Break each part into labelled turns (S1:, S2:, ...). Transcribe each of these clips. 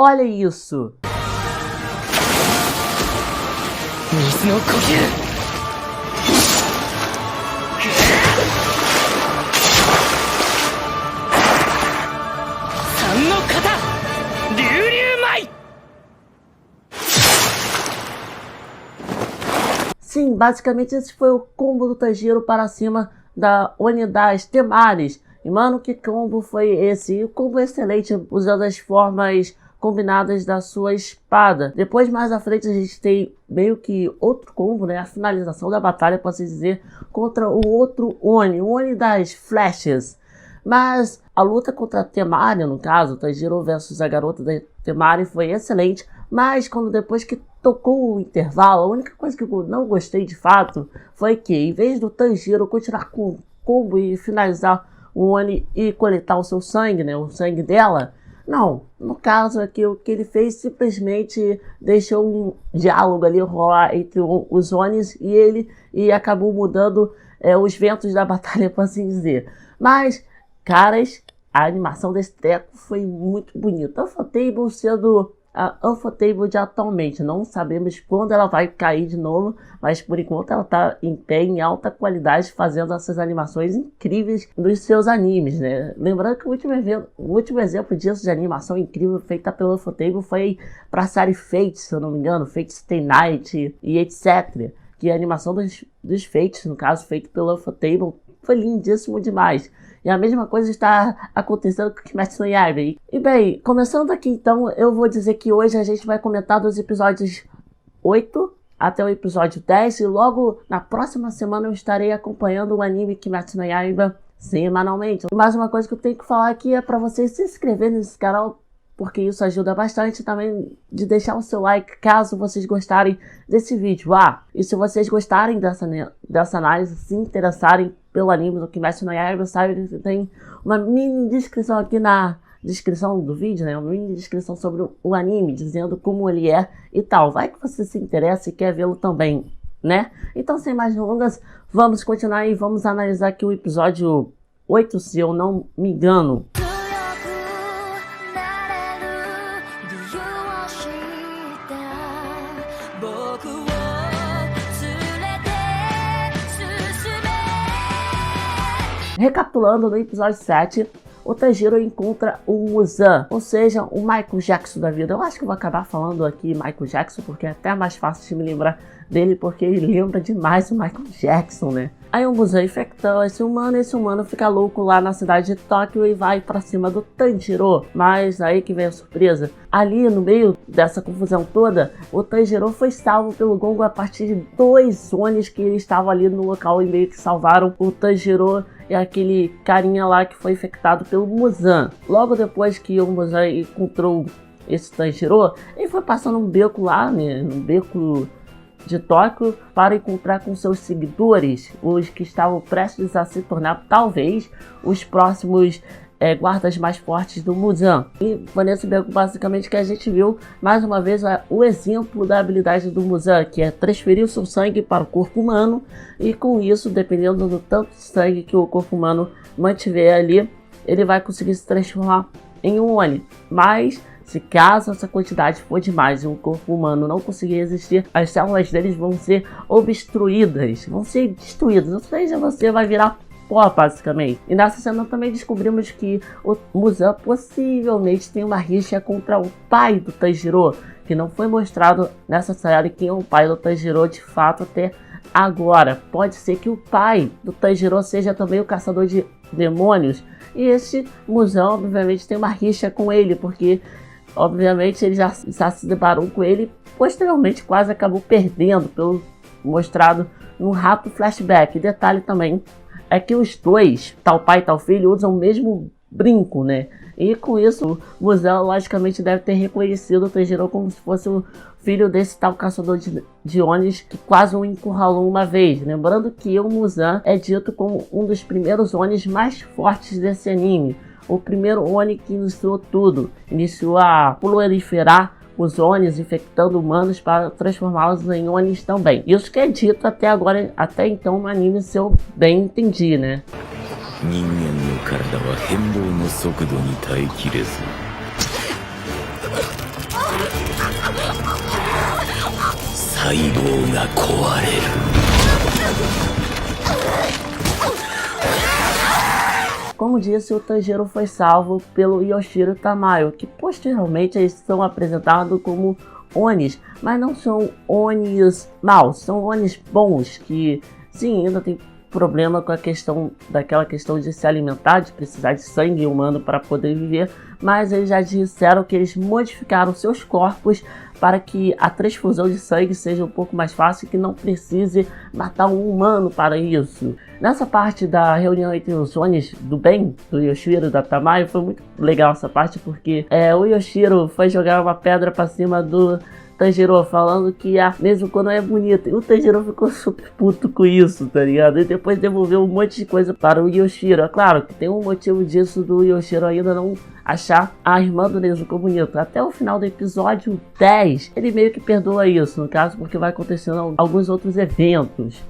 S1: Olha isso! Sim, basicamente esse foi o combo do Tanjiro para cima da Oni das Temari. E mano, que combo foi esse? E o combo excelente, usando as formas combinadas da sua espada. Depois, mais à frente, a gente tem meio que outro combo, né? A finalização da batalha, posso dizer, contra o outro Oni, o Oni das flechas. Mas a luta contra a Temari, no caso, Tanjiro versus a garota da Temari, foi excelente. Mas quando depois que tocou o intervalo, a única coisa que eu não gostei de fato foi que, em vez do Tanjiro continuar com o combo e finalizar o Oni e coletar o seu sangue, né, o sangue dela, não. No caso aqui, o que ele fez simplesmente deixou um diálogo ali rolar entre os Onis e ele, e acabou mudando os ventos da batalha, por assim dizer. Mas, caras, a animação desse treco foi muito bonita. Ufotable sendo a Ufotable de atualmente, não sabemos quando ela vai cair de novo, mas por enquanto ela está em pé, em alta qualidade, fazendo essas animações incríveis dos seus animes, né? Lembrando que o último exemplo disso de animação incrível feita pela Ufotable foi para a série Fate, se eu não me engano, Fate Stay Night e etc. Que a animação dos Fates, no caso, feita pela Ufotable, foi lindíssimo demais. E a mesma coisa está acontecendo com Kimetsu no Yaiba. E bem, começando aqui então, eu vou dizer que hoje a gente vai comentar dos episódios 8 até o episódio 10. E logo na próxima semana eu estarei acompanhando o anime Kimetsu no Yaiba semanalmente. E mais uma coisa que eu tenho que falar aqui é para vocês se inscreverem nesse canal, porque isso ajuda bastante, também de deixar o seu like caso vocês gostarem desse vídeo. E se vocês gostarem dessa análise, se interessarem pelo anime do Kimetsu no Yaiba, sabe que tem uma mini descrição aqui na descrição do vídeo, né? Uma mini descrição sobre o anime, dizendo como ele é e tal. Vai que você se interessa e quer vê-lo também, né? Então, sem mais delongas, vamos continuar e vamos analisar aqui o episódio 8, se eu não me engano. Recapitulando, no episódio 7, o Tanjiro encontra o Muzan, ou seja, o Michael Jackson da vida. Eu acho que eu vou acabar falando aqui Michael Jackson, porque é até mais fácil de me lembrar dele, porque ele lembra demais o Michael Jackson, né? Aí o Muzan infectou esse humano fica louco lá na cidade de Tóquio e vai pra cima do Tanjiro. Mas aí que vem a surpresa. Ali no meio dessa confusão toda, o Tanjiro foi salvo pelo Gongo a partir de 2 Onis que estavam ali no local e meio que salvaram o Tanjiro e aquele carinha lá que foi infectado pelo Muzan. Logo depois que o Muzan encontrou esse Tanjiro, ele foi passando um beco lá, né, um beco de Tóquio, para encontrar com seus seguidores, os que estavam prestes a se tornar talvez os próximos guardas mais fortes do Muzan. E foi nesse beco basicamente que a gente viu mais uma vez o exemplo da habilidade do Muzan, que é transferir o seu sangue para o corpo humano, e com isso, dependendo do tanto de sangue que o corpo humano mantiver ali, ele vai conseguir se transformar em um Oni. Mas se caso essa quantidade for demais e o corpo humano não conseguir resistir, as células deles vão ser obstruídas, vão ser destruídas, ou seja, você vai virar pó basicamente. E nessa cena também descobrimos que o Muzan possivelmente tem uma rixa contra o pai do Tanjiro, que não foi mostrado nessa série quem é o pai do Tanjiro de fato até agora. Pode ser que o pai do Tanjiro seja também o caçador de demônios, e esse Muzan obviamente tem uma rixa com ele, porque obviamente ele já se deparou com ele, posteriormente quase acabou perdendo, pelo mostrado no rápido flashback. Detalhe também é que os dois, tal pai e tal filho, usam o mesmo brinco, né? E com isso, o Muzan logicamente deve ter reconhecido o Tanjiro como se fosse o filho desse tal caçador de Onis que quase o encurralou uma vez. Lembrando que o Muzan é dito como um dos primeiros Onis mais fortes desse anime. O primeiro Oni que iniciou tudo, iniciou a proliferar os Onis, infectando humanos para transformá-los em Onis também. Isso que é dito até agora, até então no anime, se eu bem entendi, né? Como disse, o Tanjiro foi salvo pelo Yoshiro Tamayo, que posteriormente eles são apresentados como Onis, mas não são Onis maus, são Onis bons, que sim, ainda tem problema com a questão de se alimentar, de precisar de sangue humano para poder viver, mas eles já disseram que eles modificaram seus corpos para que a transfusão de sangue seja um pouco mais fácil e que não precise matar um humano para isso. Nessa parte da reunião entre os Onis do bem, do Yoshiro e da Tamayo, foi muito legal essa parte, porque o Yoshiro foi jogar uma pedra para cima do Tanjiro, falando que a Nezuko não é bonita, e o Tanjiro ficou super puto com isso, tá ligado? E depois devolveu um monte de coisa para o Yoshiro. É claro que tem um motivo disso do Yoshiro ainda não achar a irmã do Nezuko bonita. Até o final do episódio 10, ele meio que perdoa isso, no caso, porque vai acontecendo alguns outros eventos.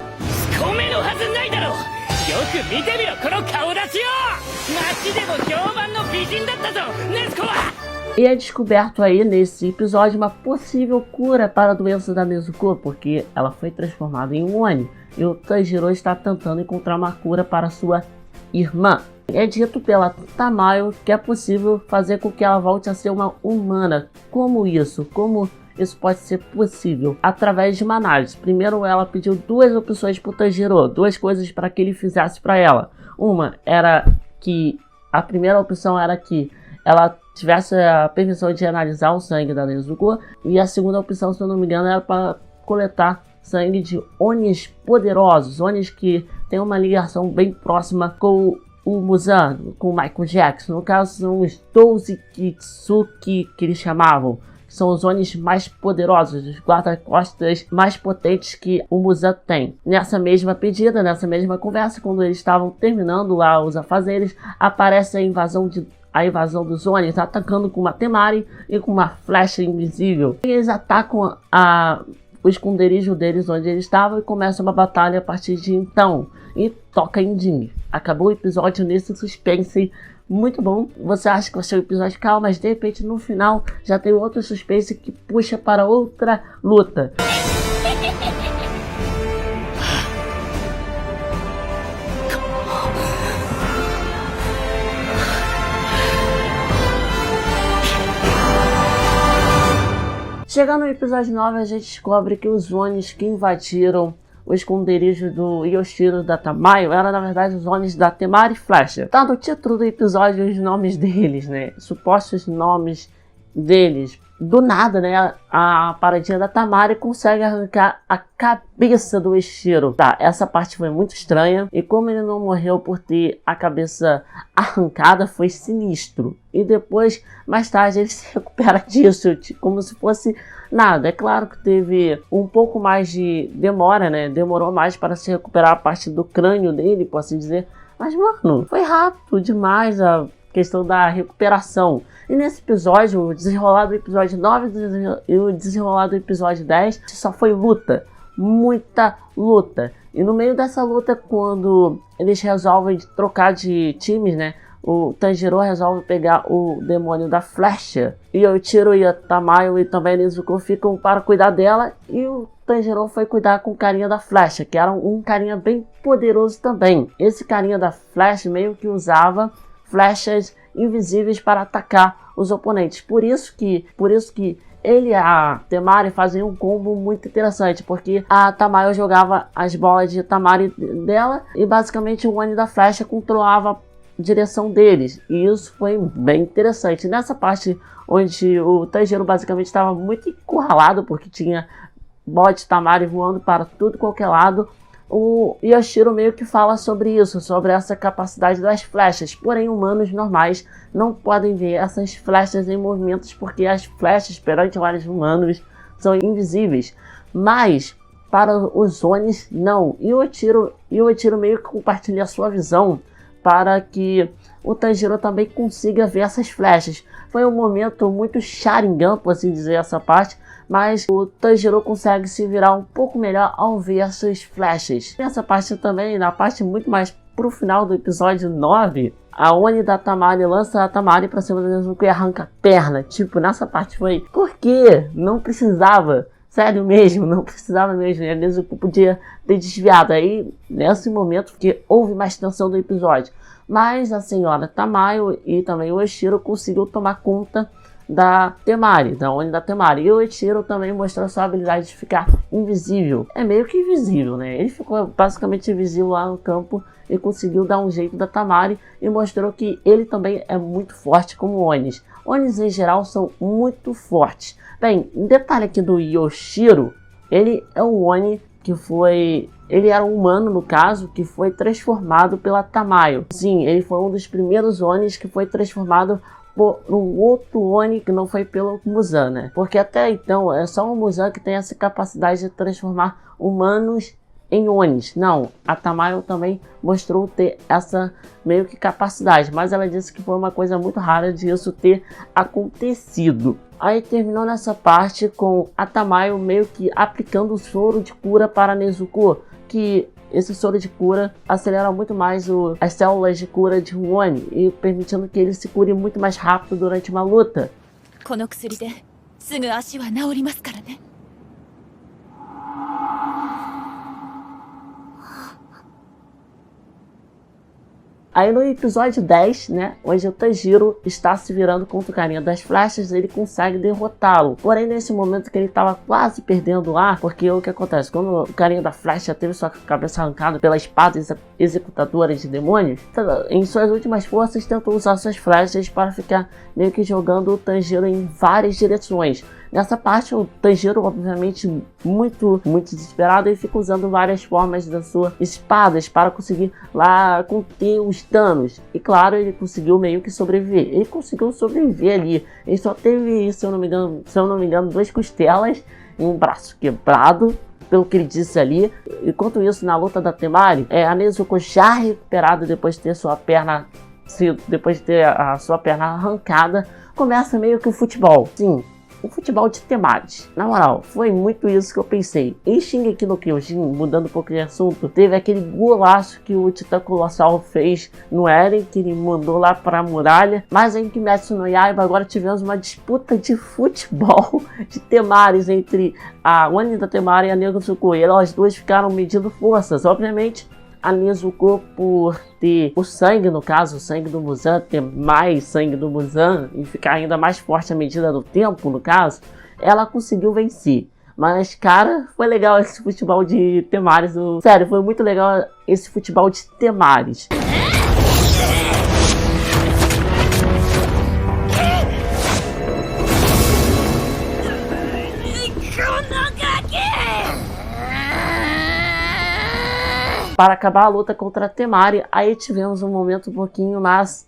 S1: E é descoberto aí nesse episódio uma possível cura para a doença da Nezuko, porque ela foi transformada em um Oni, e o Tanjiro está tentando encontrar uma cura para sua irmã. É dito pela Tamayo que é possível fazer com que ela volte a ser uma humana. Como isso? Como isso pode ser possível? Através de uma análise. Primeiro ela pediu duas opções para o Tanjiro, duas coisas para que ele fizesse para ela. A primeira opção era que ela tivesse a permissão de analisar o sangue da Nezuko, e a segunda opção, se eu não me engano, era para coletar sangue de Onis poderosos, Onis que tem uma ligação bem próxima com o Muzan, com o Michael Jackson. No caso, são os 12 Kitsuki que eles chamavam. São os Onis mais poderosos, os guarda-costas mais potentes que o Muzan tem. Nessa mesma pedida, nessa mesma conversa, quando eles estavam terminando lá os afazeres, aparece a invasão dos Onis, atacando com uma Temari e com uma flecha invisível. E eles atacam o esconderijo deles onde eles estavam e começa uma batalha a partir de então. E toca ending. Acabou o episódio nesse suspense muito bom. Você acha que vai ser um episódio calmo, mas de repente no final já tem outro suspense que puxa para outra luta. Chegando no episódio 9, a gente descobre que os Onis que invadiram o esconderijo do Yoshiro da Tamayo eram na verdade os Onis da Temari Flecha. Tá no título do episódio os nomes deles, né? Supostos nomes deles. Do nada, né? A paradinha da Temari consegue arrancar a cabeça do Yoshiro. Tá, essa parte foi muito estranha. E como ele não morreu por ter a cabeça arrancada, foi sinistro. E depois, mais tarde, ele se recupera disso, como se fosse nada. É claro que teve um pouco mais de demora, né? Demorou mais para se recuperar a parte do crânio dele, por assim dizer. Mas, mano, foi rápido demais a questão da recuperação. E nesse episódio, o desenrolar do episódio 9 e o desenrolar do episódio 10 só foi luta. Muita luta. E no meio dessa luta, quando eles resolvem trocar de times, né? O Tanjiro resolve pegar o demônio da flecha. E o Yoshiro e a Tamayo e também a Nezuko ficam para cuidar dela. E o Tanjiro foi cuidar com o carinha da flecha, que era um carinha bem poderoso também. Esse carinha da flecha meio que usava flechas invisíveis para atacar os oponentes. Por isso que ele e a Temari faziam um combo muito interessante, porque a Tamayo jogava as bolas de Temari dela e basicamente o Oni da flecha controlava a direção deles. E isso foi bem interessante. Nessa parte onde o Tanjiro basicamente estava muito encurralado, porque tinha bola de Temari voando para tudo e qualquer lado, o Yoshiro meio que fala sobre isso, sobre essa capacidade das flechas. Porém, humanos normais não podem ver essas flechas em movimentos, porque as flechas perante olhos humanos são invisíveis. Mas para os Onis, não. E o Yoshiro meio que compartilha a sua visão para que o Tanjiro também consiga ver essas flechas. Foi um momento muito Sharingan, por assim dizer, essa parte. Mas o Tanjiro consegue se virar um pouco melhor ao ver essas flechas. Nessa parte também, na parte muito mais pro final do episódio 9, a Oni da Temari lança a Temari pra cima da Nezuko e arranca a perna. Tipo, nessa parte foi... Por quê? Não precisava. Sério mesmo, não precisava mesmo. E a Nezuko podia ter desviado. Aí, nesse momento, que houve mais tensão do episódio. Mas a senhora Tamayo e também o Eiichiro conseguiu tomar conta da Temari, da Oni da Temari. E o Eiichiro também mostrou sua habilidade de ficar invisível. É meio que invisível, né? Ele ficou basicamente invisível lá no campo e conseguiu dar um jeito da Temari e mostrou que ele também é muito forte como Onis. Onis em geral são muito fortes. Bem, um detalhe aqui do Eiichiro, ele é um Oni que foi... Ele era um humano, no caso, que foi transformado pela Tamayo. Sim, ele foi um dos primeiros Onis que foi transformado por um outro Oni que não foi pelo Muzan, né? Porque até então é só o Muzan que tem essa capacidade de transformar humanos em Onis. Não, a Tamayo também mostrou ter essa meio que capacidade, mas ela disse que foi uma coisa muito rara de isso ter acontecido. Aí terminou nessa parte com a Tamayo meio que aplicando o soro de cura para Nezuko, que esse soro de cura acelera muito mais as células de cura de um Oni e permitindo que ele se cure muito mais rápido durante uma luta. Aí no episódio 10, né, onde o Tanjiro está se virando contra o carinha das flechas, ele consegue derrotá-lo. Porém, nesse momento que ele estava quase perdendo o ar, porque o que acontece? Quando o carinha da flecha teve sua cabeça arrancada pela espada executadora de demônios, em suas últimas forças tentou usar suas flechas para ficar meio que jogando o Tanjiro em várias direções. Nessa parte, o Tanjiro, obviamente, muito desesperado, ele fica usando várias formas das suas espadas para conseguir lá conter os danos. E claro, ele conseguiu meio que sobreviver. Ele conseguiu sobreviver ali. Ele só teve, se eu não me engano, 2 costelas e um braço quebrado, pelo que ele disse ali. Enquanto isso, na luta da Temari, a Nezuko já recuperada depois de ter a sua perna arrancada, começa meio que o futebol. Sim. O futebol de Temari. Na moral, foi muito isso que eu pensei. Em Shingeki no Kyojin, mudando um pouco de assunto, teve aquele golaço que o Titã Colossal fez no Eren, que ele mandou lá para a muralha. Mas em Kimetsu no Yaiba agora tivemos uma disputa de futebol de Temaris entre a Oni da Temari e a Nezuko. E elas duas ficaram medindo forças. Obviamente, a Nezuko, por ter o sangue, no caso, o sangue do Muzan, ter mais sangue do Muzan e ficar ainda mais forte à medida do tempo, no caso, ela conseguiu vencer. Mas, cara, foi legal esse futebol de Temaris. Sério, foi muito legal esse futebol de Temaris. Para acabar a luta contra a Temari, aí tivemos um momento um pouquinho mais...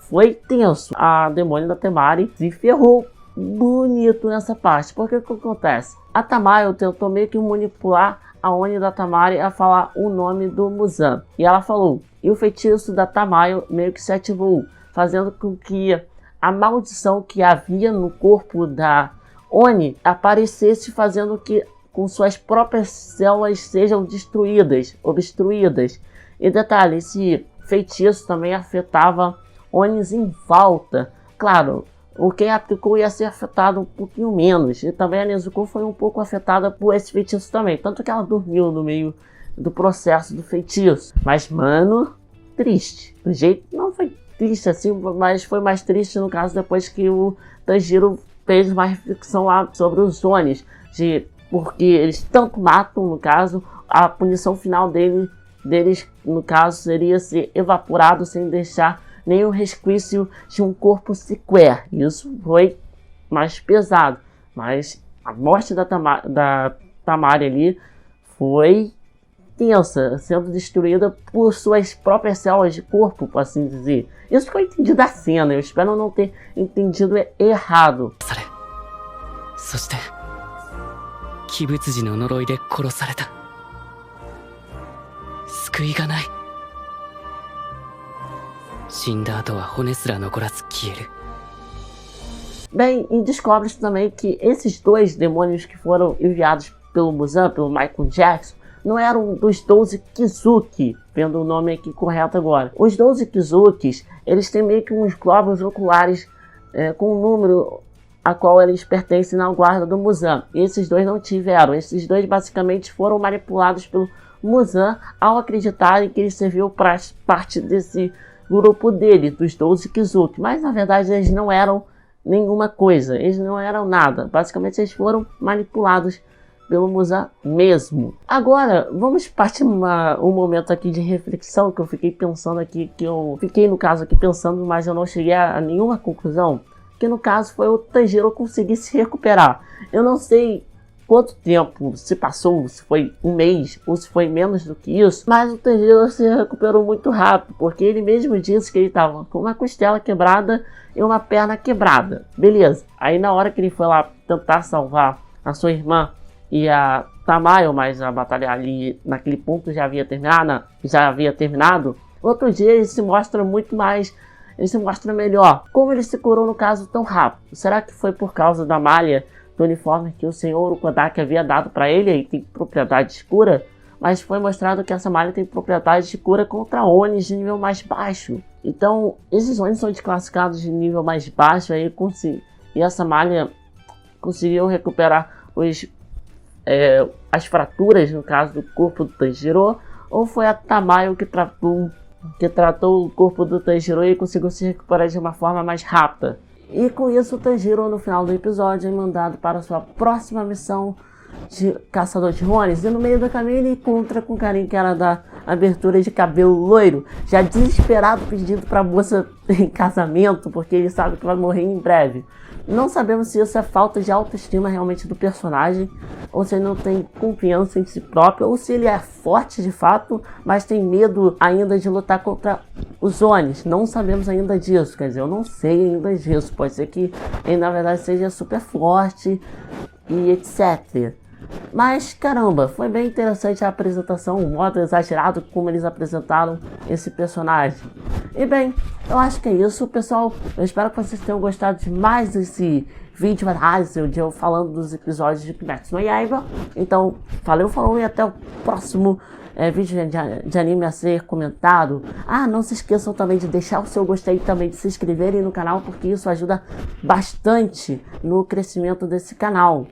S1: Foi tenso. A demônio da Temari se ferrou bonito nessa parte. Porque o que acontece? A Tamayo tentou meio que manipular a Oni da Temari a falar o nome do Muzan. E ela falou. E o feitiço da Tamayo meio que se ativou, fazendo com que a maldição que havia no corpo da Oni aparecesse, fazendo que com suas próprias células sejam destruídas, obstruídas. E detalhe, esse feitiço também afetava Onis em volta. Claro, quem aplicou ia ser afetado um pouquinho menos. E também a Nezuko foi um pouco afetada por esse feitiço também. Tanto que ela dormiu no meio do processo do feitiço. Mas, mano, triste. Do jeito não foi triste assim, mas foi mais triste no caso depois que o Tanjiro fez uma reflexão lá sobre os Onis. Porque eles tanto matam, no caso, a punição final deles, no caso, seria ser evaporado sem deixar nenhum resquício de um corpo sequer. Isso foi mais pesado. Mas a morte da Temari ali foi tensa, sendo destruída por suas próprias células de corpo, por assim dizer. Isso foi entendido da cena, eu espero não ter entendido errado.
S2: 鬼物児の呪いで殺された。救いがない。死んだ後は骨すら残らず消える。
S1: Bem, e descobre-se também que esses 2 demônios que foram enviados pelo Muzan, pelo Michael Jackson, não eram dos 12 Kizuki, vendo o nome aqui correto agora. Os 12 Kizukis, eles têm meio que uns globos oculares com um número a qual eles pertencem na guarda do Muzan. E esses dois não tiveram. Esses dois basicamente foram manipulados pelo Muzan ao acreditarem que ele serviu para parte desse grupo dele, dos 12 Kizuki. Mas na verdade eles não eram nenhuma coisa, eles não eram nada. Basicamente eles foram manipulados pelo Muzan mesmo. Agora, vamos partir um momento aqui de reflexão que eu fiquei pensando aqui, pensando, mas eu não cheguei a nenhuma conclusão, que no caso foi o Tanjiro conseguir se recuperar. Eu não sei quanto tempo se passou, se foi um mês ou se foi menos do que isso, mas o Tanjiro se recuperou muito rápido, porque ele mesmo disse que ele estava com uma costela quebrada e uma perna quebrada. Beleza, aí na hora que ele foi lá tentar salvar a sua irmã e a Tamayo, mas a batalha ali naquele ponto já havia terminado. Outro dia ele se mostra muito mais, ele se mostra melhor. Como ele se curou no caso tão rápido? Será que foi por causa da malha do uniforme que o senhor Ukodaki havia dado para ele e tem propriedade de cura? Mas foi mostrado que essa malha tem propriedade de cura contra Onis de nível mais baixo. Então esses Onis são desclassificados de nível mais baixo aí, e essa malha conseguiu recuperar as fraturas, no caso do corpo do Tanjiro, ou foi a Tamayo que tratou o corpo do Tanjiro e conseguiu se recuperar de uma forma mais rápida. E com isso o Tanjiro, no final do episódio, é mandado para a sua próxima missão de caçador de Ronis, e no meio do caminho ele encontra com o carinha que era da abertura de cabelo loiro, já desesperado pedindo para a moça em casamento, porque ele sabe que vai morrer em breve. Não sabemos se isso é falta de autoestima realmente do personagem, ou se ele não tem confiança em si próprio, ou se ele é forte de fato, mas tem medo ainda de lutar contra os Onis. Não sabemos ainda disso, quer dizer, eu não sei ainda disso. Pode ser que ele na verdade seja super forte e etc. Mas caramba, foi bem interessante a apresentação, o modo exagerado como eles apresentaram esse personagem. E bem, eu acho que é isso, pessoal. Eu espero que vocês tenham gostado de mais desse vídeo análise de eu falando dos episódios de Kimetsu no Yaiba. Então, valeu, falou e até o próximo vídeo de anime a ser comentado. Não se esqueçam também de deixar o seu gostei e também de se inscreverem no canal, porque isso ajuda bastante no crescimento desse canal.